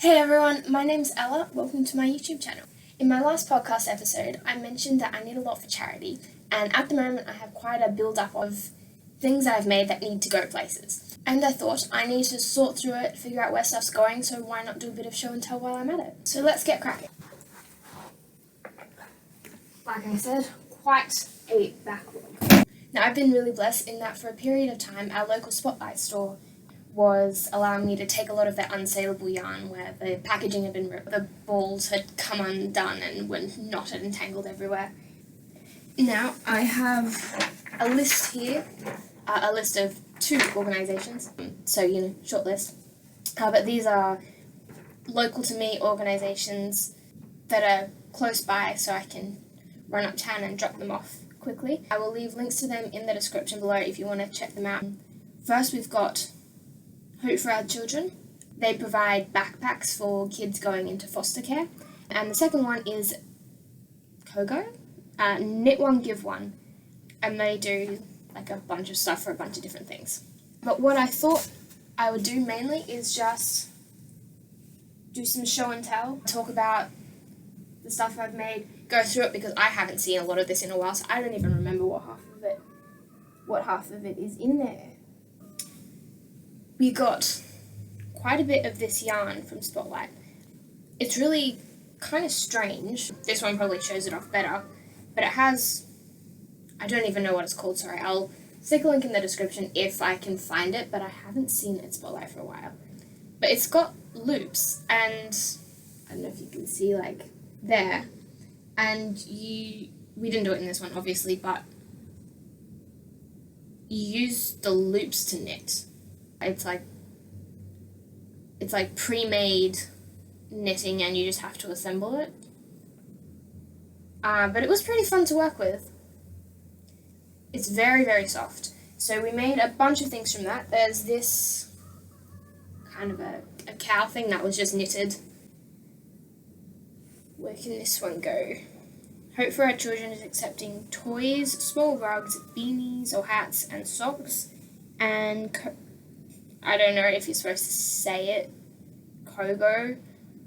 Hey everyone, my name's Ella. Welcome to my YouTube channel. In my last podcast episode, I mentioned that I need a lot for charity, and at the moment I have quite a build-up of things that I've made that need to go places. And I thought I need to sort through it, figure out where stuff's going, so why not do a bit of show and tell while I'm at it. So let's get cracking. Like I said, quite a backlog. Now I've been really blessed in that for a period of time our local Spotlight store was allowing me to take a lot of that unsaleable yarn where the packaging had been ripped, the balls had come undone and were knotted and tangled everywhere. Now I have a list here, a list of 2 organisations, so short list, but these are local to me organisations that are close by so I can run uptown and drop them off quickly. I will leave links to them in the description below if you want to check them out. First we've got Hope for Our Children. They provide backpacks for kids going into foster care. And the second one is Kogo, Knit One, Give One. And they do like a bunch of stuff for a bunch of different things. But what I thought I would do mainly is just do some show and tell, talk about the stuff I've made, go through it because I haven't seen a lot of this in a while, so I don't even remember what half of it is in there. We got quite a bit of this yarn from Spotlight. It's really kind of strange. This one probably shows it off better, but it has, I don't even know what it's called, sorry. I'll stick a link in the description if I can find it, but I haven't seen it at Spotlight for a while. But it's got loops, and I don't know if you can see like there, and we didn't do it in this one obviously, but you use the loops to knit. It's like pre-made knitting and you just have to assemble it. But it was pretty fun to work with. It's very, very soft. So we made a bunch of things from that. There's this kind of a cow thing that was just knitted. Where can this one go? Hope for Our Children is accepting toys, small rugs, beanies or hats and socks. And I don't know if you're supposed to say it, Kogo,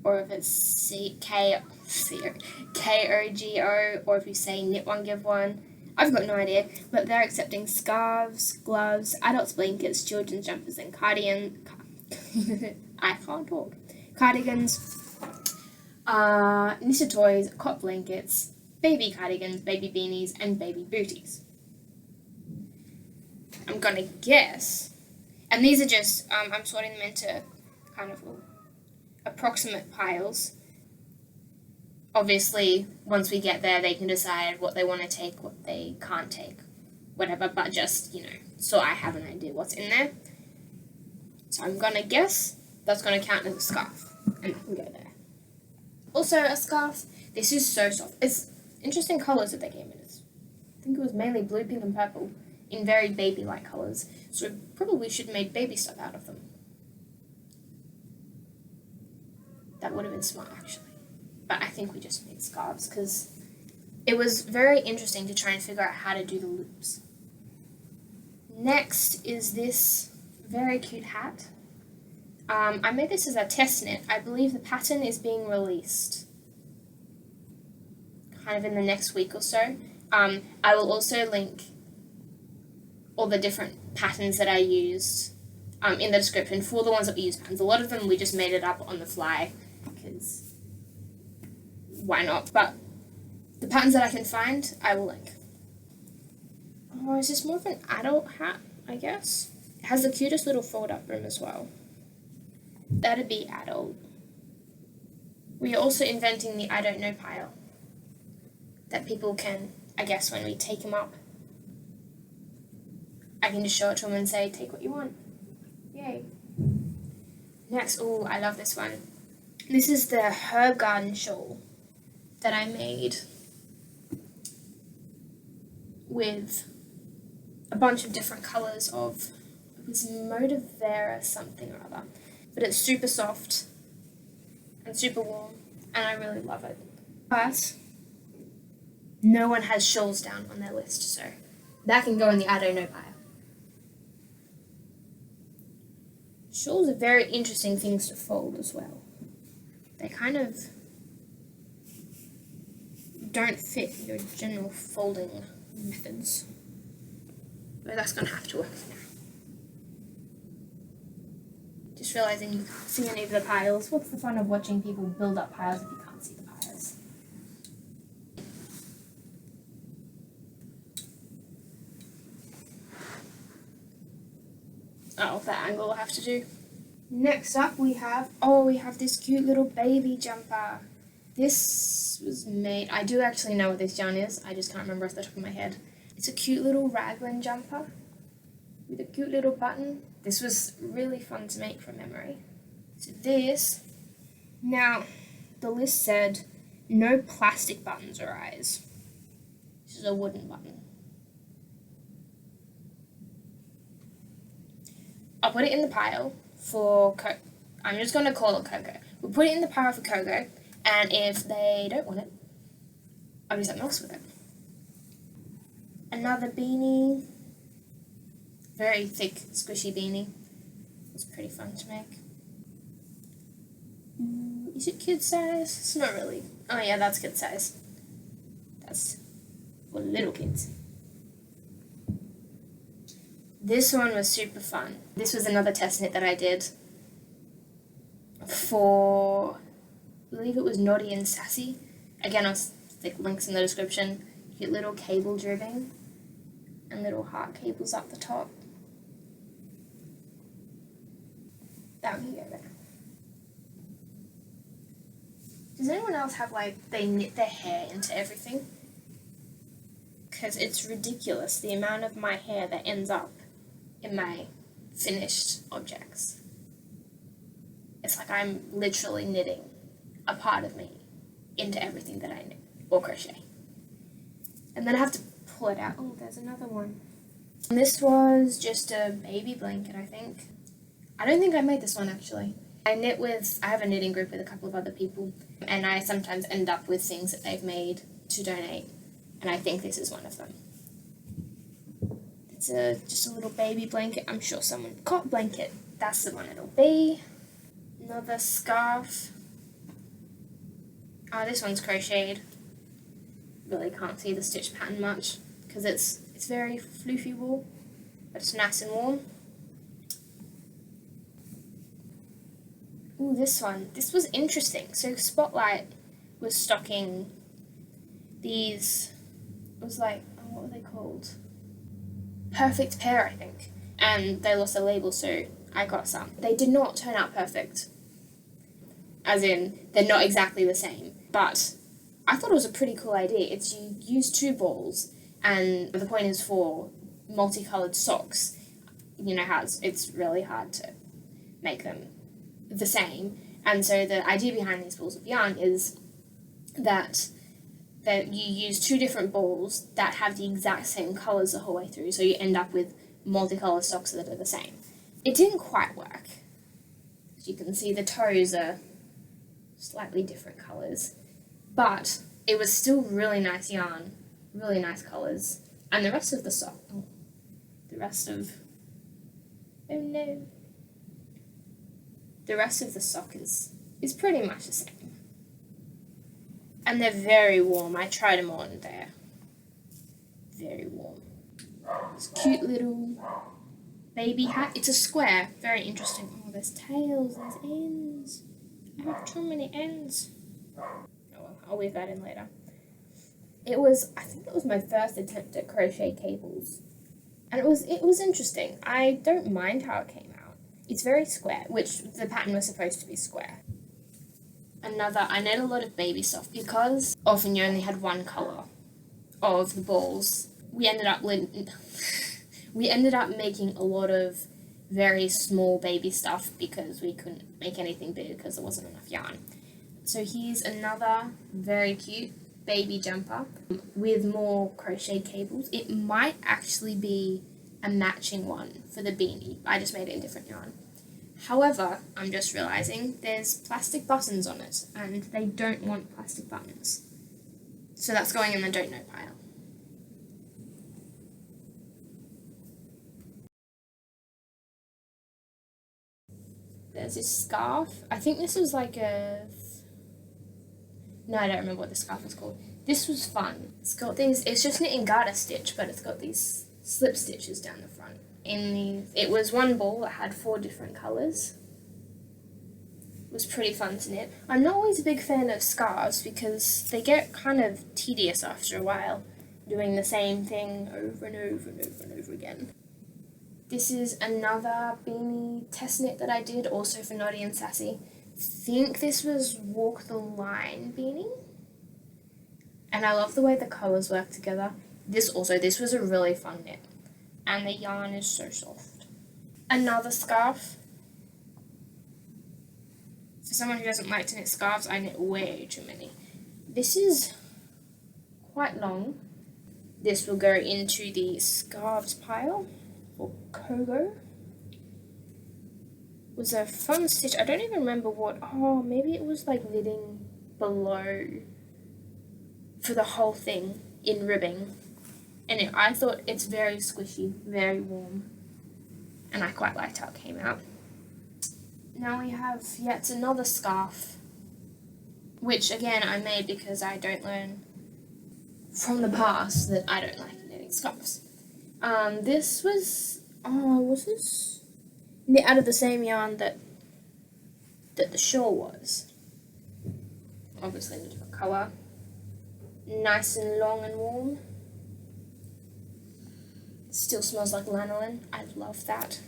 or if it's K-O-G-O, or if you say Knit One, Give One. I've got no idea, but they're accepting scarves, gloves, adults' blankets, children's jumpers, and cardigans, knitted toys, cot blankets, baby cardigans, baby beanies, and baby booties. I'm gonna guess. And these are just, I'm sorting them into kind of approximate piles. Obviously, once we get there, they can decide what they want to take, what they can't take, whatever, but just, so I have an idea what's in there. So I'm going to guess that's going to count as a scarf, and I can go there. Also, a scarf, this is so soft. It's interesting colours that they gave me. I think it was mainly blue, pink, and purple, in very baby-like colours, so we probably should have made baby stuff out of them. That would have been smart, actually. But I think we just made scarves, because it was very interesting to try and figure out how to do the loops. Next is this very cute hat. I made this as a test knit. I believe the pattern is being released kind of in the next week or so. I will also link all the different patterns that I used in the description for the ones that we used patterns. A lot of them we just made it up on the fly because why not? But the patterns that I can find, I will link. Oh, is this more of an adult hat, I guess? It has the cutest little fold-up brim as well. That'd be adult. We are also inventing the I don't know pile that people can, I guess, when we take them up, I can just show it to them and say, take what you want. Yay. Next, I love this one. This is the herb garden shawl that I made with a bunch of different colours of, it was Motivera something or other. But it's super soft and super warm, and I really love it. But no one has shawls down on their list, so that can go in the I don't know pile. Shawls are very interesting things to fold as well. they kind of don't fit your general folding methods. But that's gonna have to work for now. Just realizing you can't see any of the piles. What's the fun of watching people build up piles if you can't see the piles? Oh, that angle will have to do. Next up we have this cute little baby jumper. This was made, I do actually know what this yarn is, I just can't remember off the top of my head. It's a cute little raglan jumper with a cute little button. This was really fun to make from memory. So this, now the list said no plastic buttons or eyes. This is a wooden button. I'll put it in the pile for I'm just going to call it Coco. We'll put it in the pile for Coco, and if they don't want it, I'll do something else with it. Another beanie, very thick, squishy beanie. It's pretty fun to make. Is it kid size? It's not really. Oh yeah, that's kid size. That's for little kids. This one was super fun. This was another test knit that I did for, I believe it was Naughty and Sassy. Again, I'll stick links in the description. You get little cable dribbing and little heart cables up the top. That one can go there. Does anyone else have, like, they knit their hair into everything? Because it's ridiculous the amount of my hair that ends up in my finished objects. It's like I'm literally knitting a part of me into everything that I knit or crochet. And then I have to pull it out. Oh, there's another one. And this was just a baby blanket, I think. I don't think I made this one actually. I have a knitting group with a couple of other people, and I sometimes end up with things that they've made to donate, and I think this is one of them. It's just a little baby blanket. I'm sure someone caught blanket. That's the one it'll be. Another scarf. Oh, this one's crocheted. Really can't see the stitch pattern much because it's very floofy wool, but it's nice and warm. Ooh, this one. This was interesting. So Spotlight was stocking these, it was like, what were they called? Perfect pair, I think. And they lost their label, so I got some. They did not turn out perfect. As in, they're not exactly the same. But I thought it was a pretty cool idea. It's you use two balls, and the point is for multicolored socks. You know how it's really hard to make them the same. And so the idea behind these balls of yarn is that you use two different balls that have the exact same colours the whole way through, so you end up with multicolored socks that are the same. It didn't quite work. As you can see, the toes are slightly different colours, but it was still really nice yarn, really nice colours, and the rest of the sock, oh no, the rest of the sock is pretty much the same. And they're very warm. I tried them on there. Very warm. It's a cute little baby hat. It's a square. Very interesting. Oh, there's tails. There's ends. I have too many ends. Oh well, I'll weave that in later. I think it was my first attempt at crochet cables. And it was interesting. I don't mind how it came out. It's very square, which the pattern was supposed to be square. I knit a lot of baby stuff because often you only had one colour of the balls. We ended up making a lot of very small baby stuff because we couldn't make anything big because there wasn't enough yarn. So here's another very cute baby jumper with more crochet cables. It might actually be a matching one for the beanie. I just made it in different yarn. However, I'm just realising there's plastic buttons on it, and they don't want plastic buttons. So that's going in the don't know pile. There's this scarf. I think this was like a No, I don't remember what the scarf was called. This was fun. It's got these, it's just knit in garter stitch, but it's got these slip stitches down the front. It was one ball that had 4 different colours. It was pretty fun to knit. I'm not always a big fan of scarves because they get kind of tedious after a while, doing the same thing over and over and over and over again. This is another beanie test knit that I did, also for Naughty and Sassy. I think this was Walk the Line beanie. And I love the way the colours work together. This was a really fun knit. And the yarn is so soft. Another scarf. For someone who doesn't like to knit scarves, I knit way too many. This is quite long. This will go into the scarves pile for Kogo. It was a fun stitch. I don't even remember what, maybe it was like knitting below for the whole thing in ribbing. And I thought it's very squishy, very warm. And I quite liked how it came out. Now we have yet another scarf, which again I made because I don't learn from the past that I don't like knitting scarves. This was this knit out of the same yarn that the shawl was. Obviously in a different colour. Nice and long and warm. Still smells like lanolin. I love that.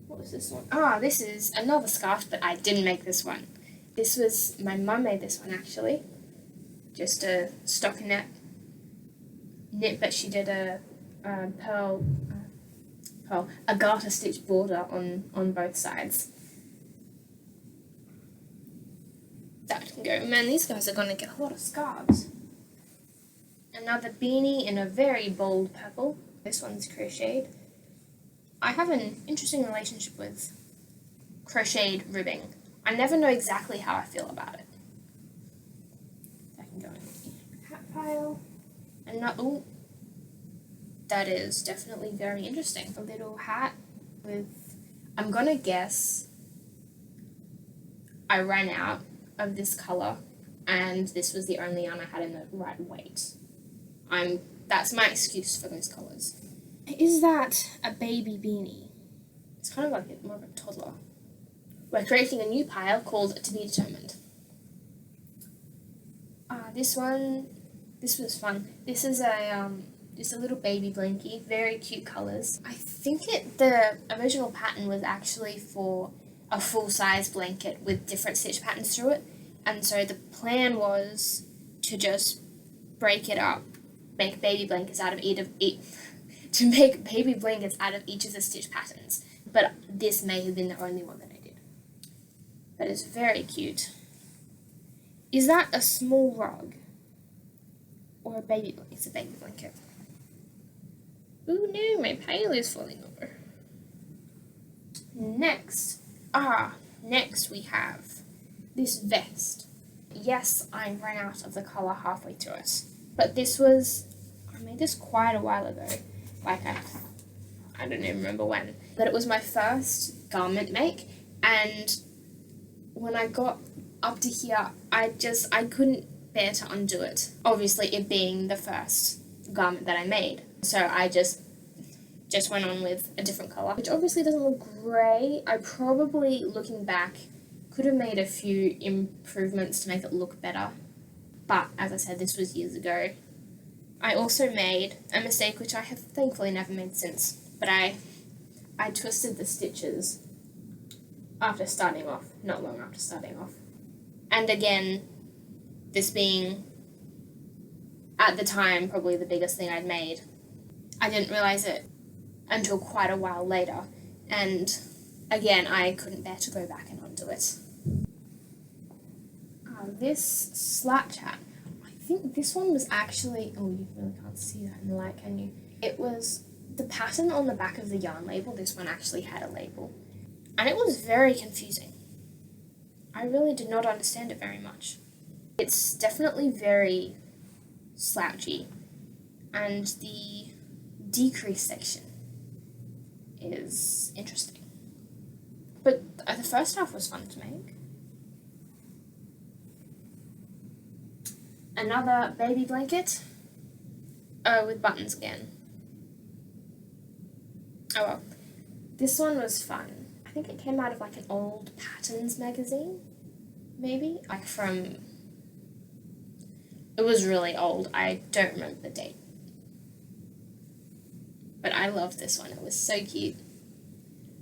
What was this one? This is another scarf, but I didn't make this one. This was, my mum made this one actually. Just a stockinette knit, but she did a garter stitch border on both sides. That can go. Man, these guys are going to get a lot of scarves. Another beanie in a very bold purple. This one's crocheted. I have an interesting relationship with crocheted ribbing. I never know exactly how I feel about it. That can go in the hat pile. And that is definitely very interesting. A little hat with, I'm gonna guess I ran out of this colour and this was the only yarn I had in the right weight. That's my excuse for those colours. Is that a baby beanie? It's kind of like more of a toddler. We're creating a new pile called To Be Determined. This was fun. This is just a little baby blankie, very cute colours. I think the original pattern was actually for a full-size blanket with different stitch patterns through it, and so the plan was to just break it up, make baby blankets out of each of the stitch patterns. But this may have been the only one that I did. But it's very cute. Is that a small rug? Or a baby blanket? It's a baby blanket. Ooh no, my pile is falling over. Next we have this vest. Yes, I ran out of the colour halfway through it. But I made this quite a while ago. Like I don't even remember when. But it was my first garment make, and when I got up to here, I couldn't bear to undo it. Obviously, it being the first garment that I made. So I just went on with a different colour, which obviously doesn't look great. I probably, looking back, could have made a few improvements to make it look better. But, as I said, this was years ago. I also made a mistake, which I have thankfully never made since. But I twisted the stitches after starting off, not long after starting off. And again, this being, at the time, probably the biggest thing I'd made, I didn't realise it until quite a while later. And again, I couldn't bear to go back and undo it. This slat hat, I think this one was actually, you really can't see that in the light, can you? It was the pattern on the back of the yarn label. This one actually had a label. And it was very confusing. I really did not understand it very much. It's definitely very slouchy. And the decrease section is interesting. But the first half was fun to make. Another baby blanket. Oh, with buttons again. Oh well. This one was fun. I think it came out of like an old patterns magazine, maybe? Like from... It was really old. I don't remember the date. But I loved this one. It was so cute.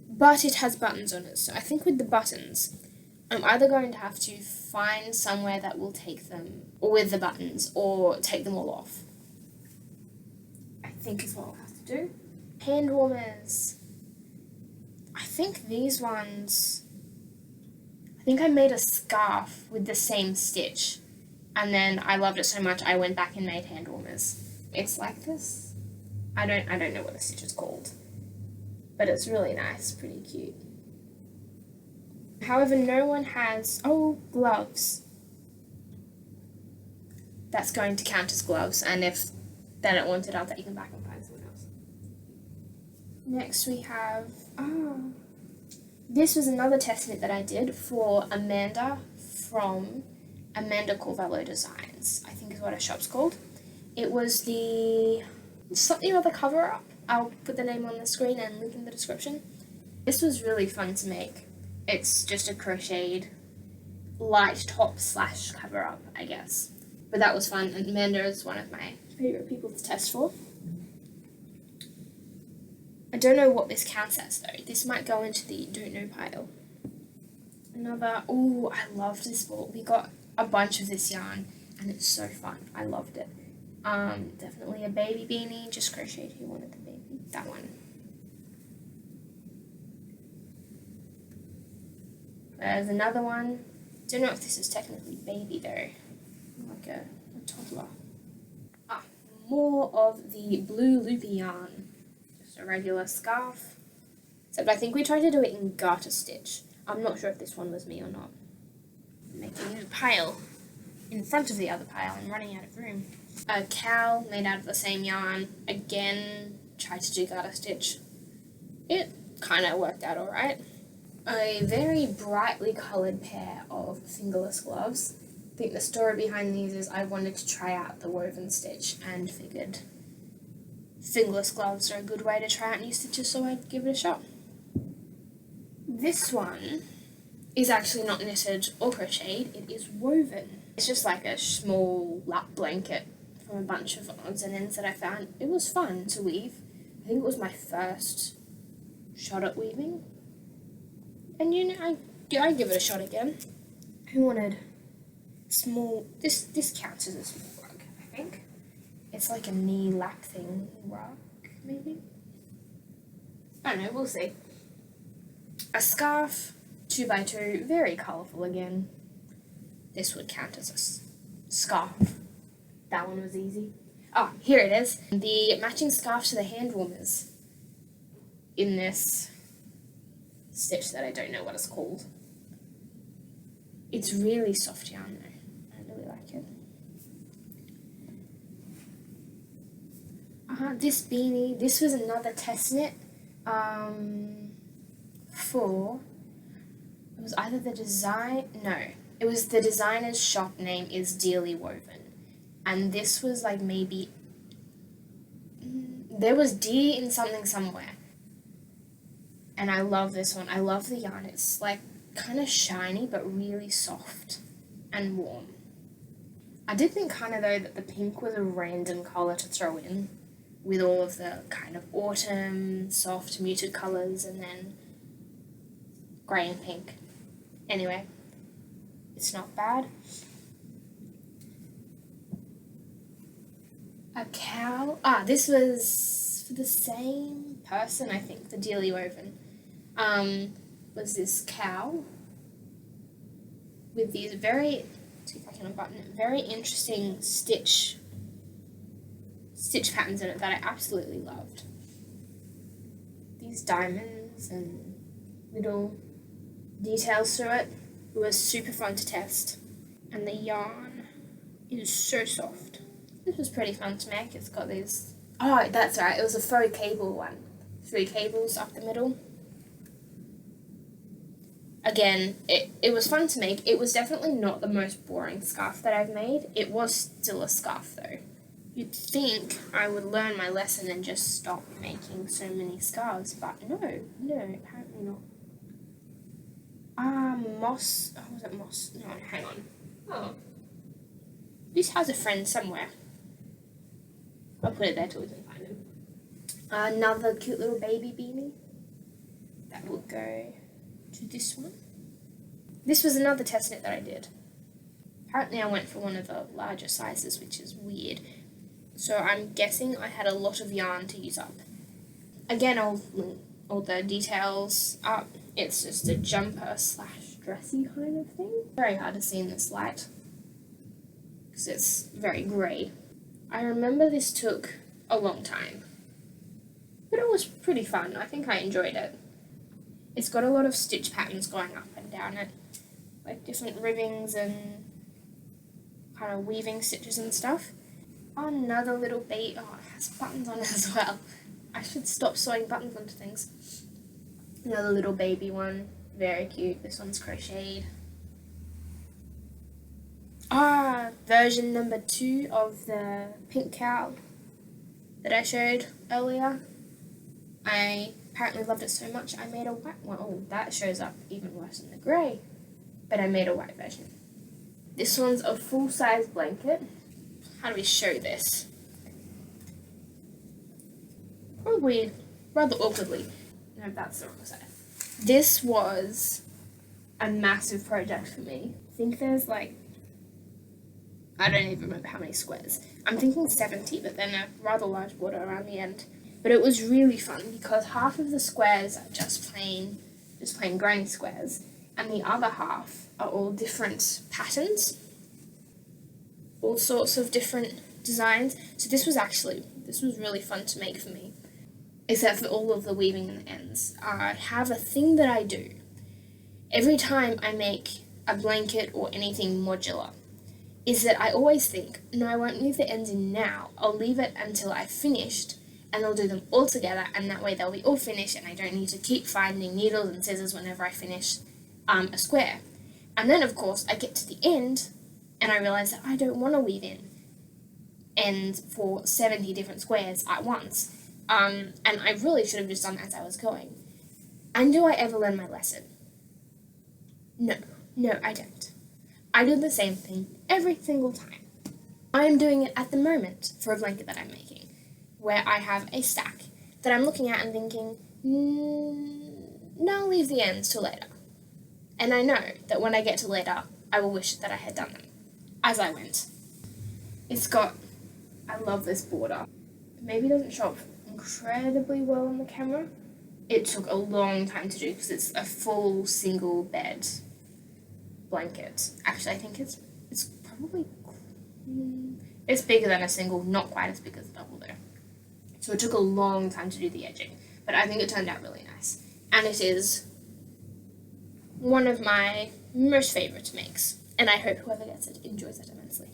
But it has buttons on it, so I think with the buttons, I'm either going to have to find somewhere that will take them with the buttons or take them all off. I think is what I'll have to do. Hand warmers. I think these ones... I think I made a scarf with the same stitch. And then I loved it so much I went back and made hand warmers. It's like this. I don't know what the stitch is called. But it's really nice, pretty cute. However, no one has... Oh, gloves. That's going to count as gloves, and if they don't want it, I'll take them back and find someone else. Next we have... This was another test knit that I did for Amanda from Amanda Corvallo Designs, I think is what her shop's called. It was the... something or other cover-up. I'll put the name on the screen and link in the description. This was really fun to make. It's just a crocheted light top / cover-up, I guess. But that was fun, and Amanda is one of my favourite people to test for. I don't know what this counts as though. This might go into the don't know pile. Another... Oh, I loved this ball. We got a bunch of this yarn, and it's so fun. I loved it. Definitely a baby beanie, just crocheted. Who wanted the baby? That one. There's another one. Don't know if this is technically baby though. Like a toddler. More of the blue loopy yarn. Just a regular scarf. Except I think we tried to do it in garter stitch. I'm not sure if this one was me or not. Making a pile in front of the other pile. I'm running out of room. A cowl made out of the same yarn. Again, tried to do garter stitch. It kind of worked out alright. A very brightly coloured pair of fingerless gloves. I think the story behind these is I wanted to try out the woven stitch and figured fingerless gloves are a good way to try out new stitches, so I'd give it a shot. This one is actually not knitted or crocheted, it is woven. It's just like a small lap blanket from a bunch of odds and ends that I found. It was fun to weave. I think it was my first shot at weaving. And you know, I give it a shot again. Who wanted small... This counts as a small rug, I think. It's like a knee lap thing rug, maybe? I don't know, we'll see. A scarf, 2x2, very colourful again. This would count as a scarf. That one was easy. Oh, here it is. The matching scarf to the hand warmers in this stitch that I don't know what it's called. It's really soft yarn though. I really like it. This beanie, this was another test knit for, it was either the design, no, it was the designer's shop name is Dearly Woven. And this was like maybe, there was D in something somewhere. And I love this one. I love the yarn. It's like kind of shiny but really soft and warm. I did think kind of though that the pink was a random colour to throw in with all of the kind of autumn, soft, muted colours and then grey and pink. Anyway, it's not bad. A cowl. This was for the same person, I think, the Dearly Woven. Was this cowl with these very, see if I can unbutton it, very interesting stitch patterns in it that I absolutely loved. These diamonds and little details through it. It was super fun to test. And the yarn is so soft. This was pretty fun to make. It's got these... Oh, that's right. It was a faux cable one. 3 cables up the middle. Again, it was fun to make. It was definitely not the most boring scarf that I've made. It was still a scarf though. You'd think I would learn my lesson and just stop making so many scarves, but no, apparently not. Moss, oh, was it moss? No, hang on. Oh. This has a friend somewhere. I'll put it there till we can find him. Another cute little baby beanie. That will go to this one. This was another test knit that I did. Apparently I went for one of the larger sizes, which is weird. So I'm guessing I had a lot of yarn to use up. Again, I'll link all the details up. It's just a jumper / dressy kind of thing. Very hard to see in this light because it's very grey. I remember this took a long time, but it was pretty fun. I think I enjoyed it. It's got a lot of stitch patterns going up and down it, like different ribbings and kind of weaving stitches and stuff. Another little oh, it has buttons on it as well. I should stop sewing buttons onto things. Another little baby one, very cute. This one's crocheted. Version number 2 of the pink cow that I showed earlier. I apparently loved it so much I made a white one. Oh, that shows up even worse than the grey. But I made a white version. This one's a full-size blanket. How do we show this? Probably rather awkwardly. No, that's the wrong side. This was a massive project for me. I think there's I don't even remember how many squares. I'm thinking 70, but then a rather large border around the end. But it was really fun because half of the squares are just plain granny squares, and the other half are all different patterns, all sorts of different designs. So this was really fun to make for me, except for all of the weaving in the ends. I have a thing that I do every time I make a blanket or anything modular, is that I always think, no, I won't leave the ends in now. I'll leave it until I've finished, and I'll do them all together, and that way they'll be all finished, and I don't need to keep finding needles and scissors whenever I finish a square. And then, of course, I get to the end, and I realize that I don't want to weave in ends for 70 different squares at once. And I really should have just done that as I was going. And do I ever learn my lesson? No, I don't. I do the same thing every single time. I am doing it at the moment for a blanket that I'm making, where I have a stack that I'm looking at and thinking, no, I'll leave the ends till later. And I know that when I get to later, I will wish that I had done them as I went. I love this border. Maybe it doesn't show up incredibly well on the camera. It took a long time to do because it's a full single bed blanket. Actually, I think it's probably, it's bigger than a single, not quite as big as a double though. So it took a long time to do the edging, but I think it turned out really nice. And it is one of my most favourite makes, and I hope whoever gets it enjoys it immensely.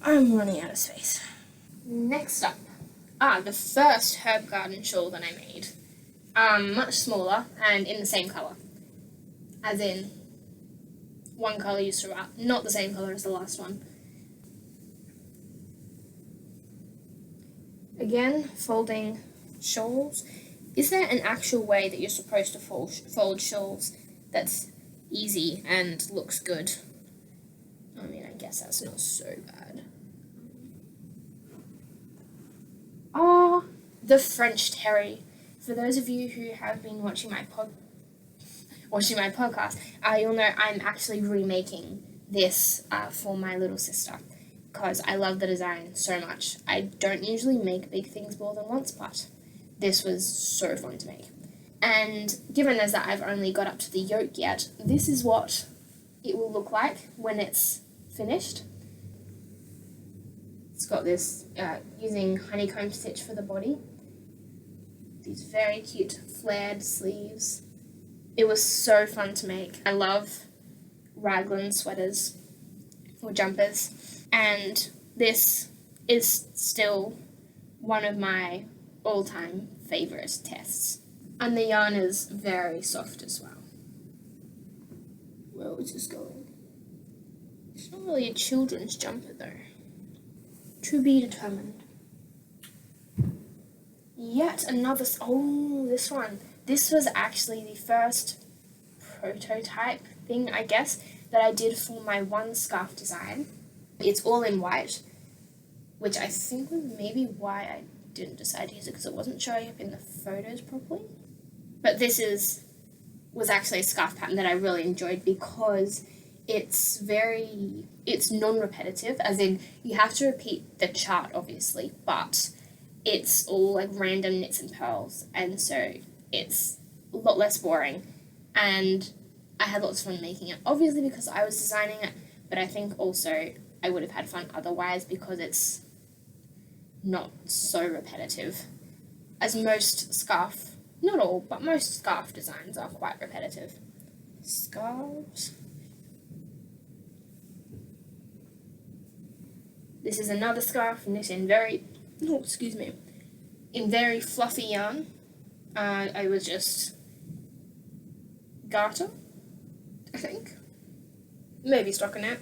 I'm running out of space. Next up, the first herb garden shawl that I made. Much smaller and in the same colour. As in, one colour used throughout, not the same colour as the last one. Again, folding shawls. Is there an actual way that you're supposed to fold shawls that's easy and looks good? I mean, I guess that's not so bad. The French terry. For those of you who have been watching my podcast, you'll know I'm actually remaking this for my little sister because I love the design so much. I don't usually make big things more than once, but this was so fun to make. And given as that I've only got up to the yoke yet, this is what it will look like when it's finished. It's got this using honeycomb stitch for the body. These very cute flared sleeves. It was so fun to make. I love raglan sweaters or jumpers, and this is still one of my all-time favourite tests. And the yarn is very soft as well. Where was this going? It's not really a children's jumper though. To be determined. Yet another, oh, this one. This was actually the first prototype thing, I guess, that I did for my one scarf design. It's all in white, which I think was maybe why I didn't decide to use it, because it wasn't showing up in the photos properly. But this was actually a scarf pattern that I really enjoyed because it's non-repetitive, as in you have to repeat the chart obviously, but it's all like random knits and pearls, and so it's a lot less boring, and I had lots of fun making it, obviously because I was designing it, but I think also I would have had fun otherwise because it's not so repetitive, as most scarf, not all, but most scarf designs are quite repetitive. Scarves. This is another scarf knit in very fluffy yarn. I was just garter, I think. Maybe stockinette.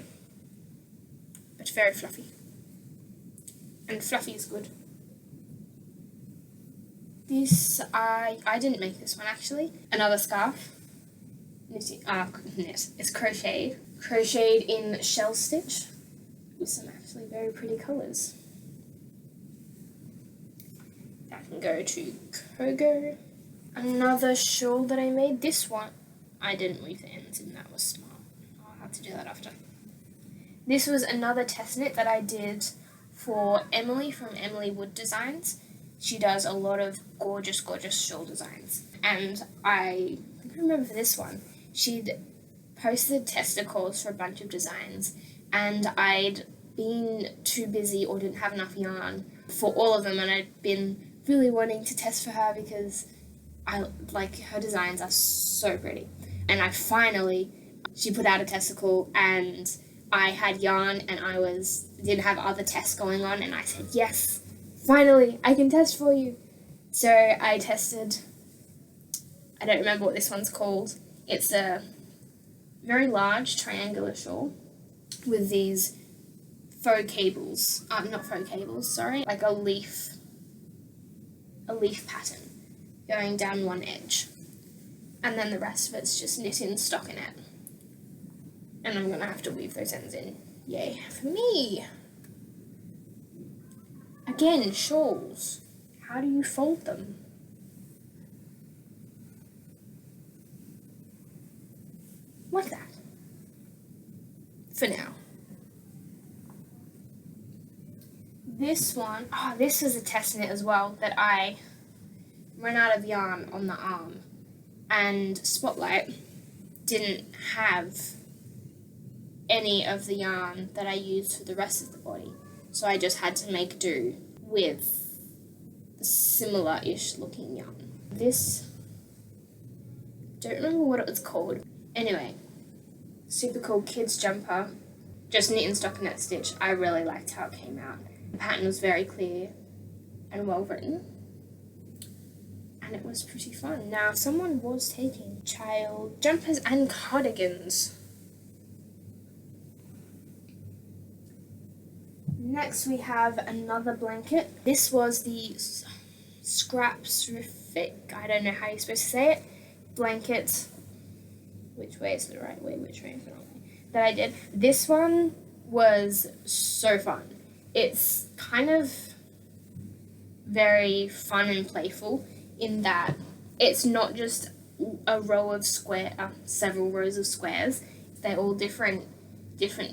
But very fluffy. And fluffy is good. This, I didn't make this one actually. Another scarf. It's crocheted. Crocheted in shell stitch with some actually very pretty colours. That can go to Kogo. Another shawl that I made. This one, I didn't weave the ends in, that was smart. I'll have to do that after. This was another test knit that I did for Emily from Emily Wood Designs. She does a lot of gorgeous, gorgeous shawl designs. And I remember for this one, she'd posted tester calls for a bunch of designs, and I'd been too busy or didn't have enough yarn for all of them, and I'd been really wanting to test for her because her designs are so pretty. And she put out a testicle and I had yarn and didn't have other tests going on, and I said, yes, finally, I can test for you. So I tested, I don't remember what this one's called. It's a very large triangular shawl with these like a leaf pattern going down one edge. And then the rest of it's just knit in stockinette. And I'm going to have to weave those ends in. Yay for me! Again, shawls. How do you fold them? Like that. For now. This one, this was a test knit as well that I ran out of yarn on the arm, and Spotlight didn't have any of the yarn that I used for the rest of the body, so I just had to make do with the similar-ish looking yarn. This, don't remember what it was called. Anyway, super cool kids jumper, just knit and stockinette stitch. I really liked how it came out. The pattern was very clear and well written, and it was pretty fun. Now, someone was taking child jumpers and cardigans. Next we have another blanket. This was the Scrapsrific, I don't know how you're supposed to say it, blanket. Which way is the right way, which way is the wrong way? That I did. This one was so fun. It's kind of very fun and playful in that it's not just a row of several rows of squares. They're all different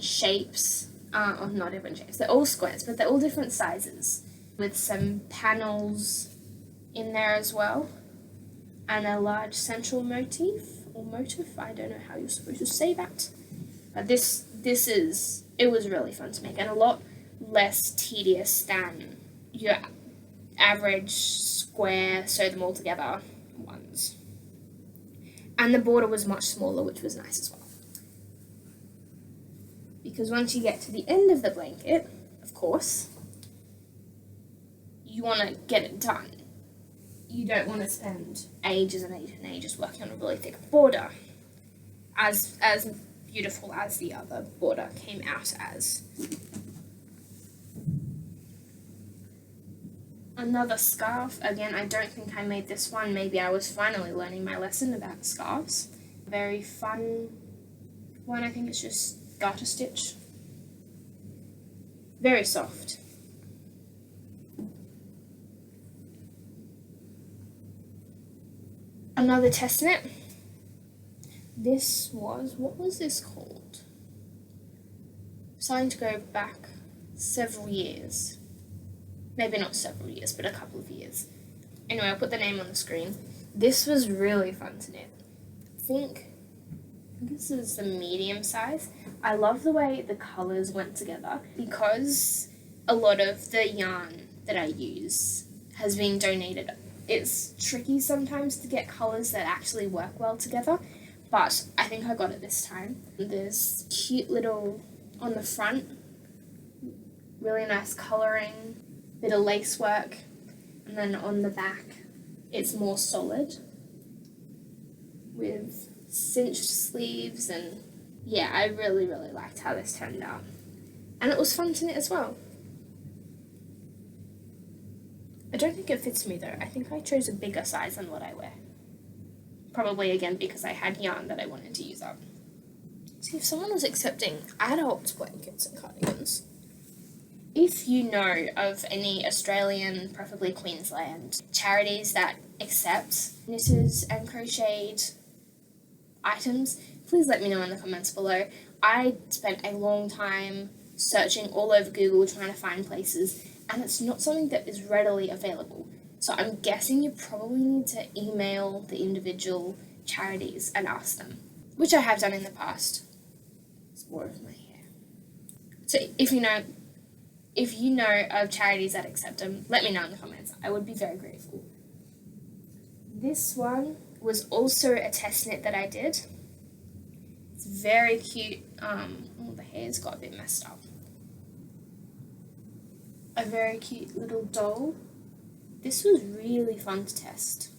shapes. Or not different shapes. They're all squares, but they're all different sizes, with some panels in there as well, and a large central motif or motif. I don't know how you're supposed to say that. But it was really fun to make, and a lot less tedious than your average square sew them all together ones. And the border was much smaller, which was nice as well. Because once you get to the end of the blanket, of course, you want to get it done. you don't want to spend ages and ages and ages working on a really thick border, as beautiful as the other border came out as. Another scarf. Again, I don't think I made this one. Maybe I was finally learning my lesson about scarves. Very fun one. I think it's just garter stitch. Very soft. Another test knit. This was, what was this called? Starting to go back several years. Maybe not several years, but a couple of years. Anyway, I'll put the name on the screen. This was really fun to knit. I think this is the medium size. I love the way the colours went together because a lot of the yarn that I use has been donated. It's tricky sometimes to get colours that actually work well together, but I think I got it this time. There's cute little, on the front, really nice colouring, bit of lace work, and then on the back it's more solid with cinched sleeves, and yeah, I really liked how this turned out. And it was fun to knit as well. I don't think it fits me though. I think I chose a bigger size than what I wear. Probably again because I had yarn that I wanted to use up. See, if someone was accepting adult blankets and cardigans, if you know of any Australian, preferably Queensland, charities that accept knitted and crocheted items, please let me know in the comments below. I spent a long time searching all over Google trying to find places, and it's not something that is readily available. So I'm guessing you probably need to email the individual charities and ask them, which I have done in the past. It's more of my hair. So if you know of charities that accept them, let me know in the comments. I would be very grateful. This one was also a test knit that I did. It's very cute. The hair's got a bit messed up. A very cute little doll. This was really fun to test.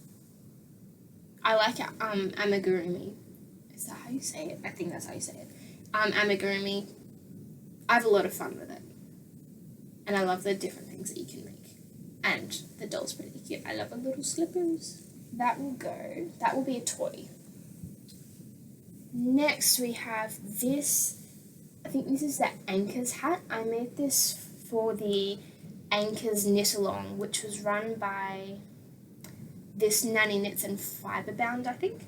I like amigurumi. Is that how you say it? I think that's how you say it. Amigurumi. I have a lot of fun with it. And I love the different things that you can make. And the doll's pretty cute. I love the little slippers. That will go. That will be a toy. Next we have this. I think this is the Anchors hat. I made this for the Anchors Knit Along, which was run by this Nanny Knits and Fiberbound, I think.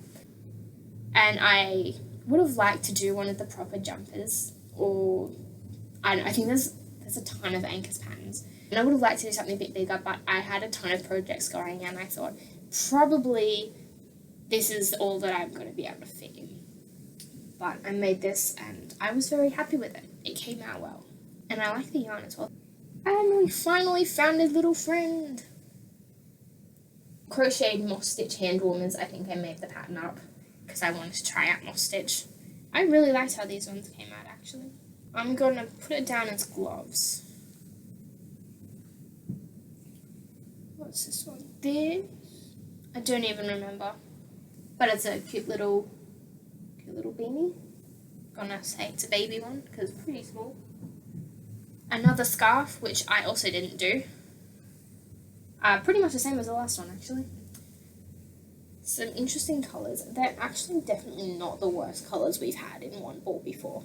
And I would have liked to do one of the proper jumpers, or I don't know, I think there's a ton of Anchors patterns. And I would have liked to do something a bit bigger, but I had a ton of projects going and I thought probably this is all that I'm going to be able to fit in. But I made this and I was very happy with it. It came out well. And I like the yarn as well. And we finally found a little friend. Crocheted moss stitch hand warmers. I think I made the pattern up because I wanted to try out moss stitch. I really liked how these ones came out actually. I'm going to put it down as gloves. What's this one? This? I don't even remember. But it's a cute little beanie. Gonna say it's a baby one because it's pretty small. Another scarf, which I also didn't do. Pretty much the same as the last one actually. Some interesting colours. They're actually definitely not the worst colours we've had in one ball before.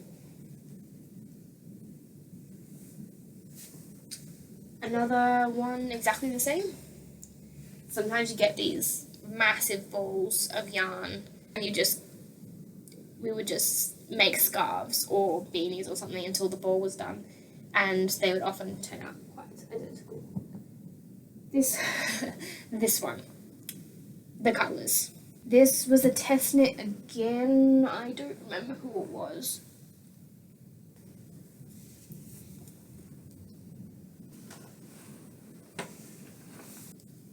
Another one exactly the same. Sometimes you get these massive balls of yarn and we would just make scarves or beanies or something until the ball was done, and they would often turn out quite identical. This one, the colours. This was a test knit again. I don't remember who it was.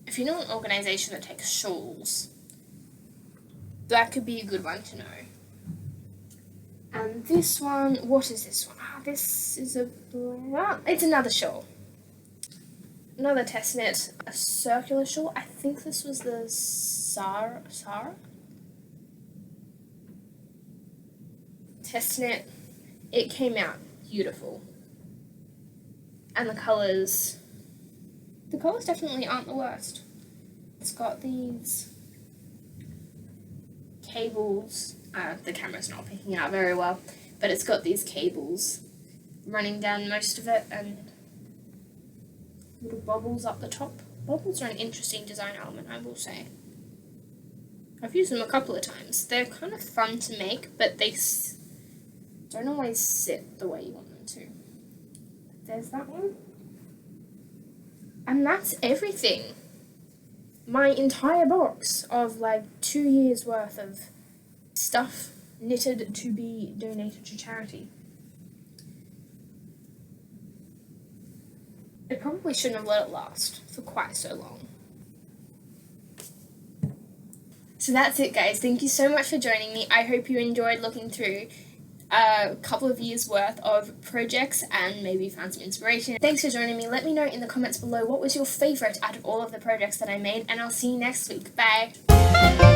If you know an organisation that takes shawls, that could be a good one to know. And this one, what is this one? This is it's another shawl. Another test knit, a circular shawl. I think this was the Sarah test knit. It came out beautiful. And the colours definitely aren't the worst. It's got these cables, the camera's not picking it up very well, but it's got these cables running down most of it and little bobbles up the top. Bobbles are an interesting design element, I will say. I've used them a couple of times. They're kind of fun to make, but they don't always sit the way you want them to. There's that one. And that's everything. My entire box of like 2 years worth of stuff knitted to be donated to charity. I probably shouldn't have let it last for quite so long. So that's it, guys. Thank you so much for joining me. I hope you enjoyed looking through a couple of years worth of projects and maybe found some inspiration. Thanks for joining me. Let me know in the comments below what was your favourite out of all of the projects that I made, and I'll see you next week. Bye!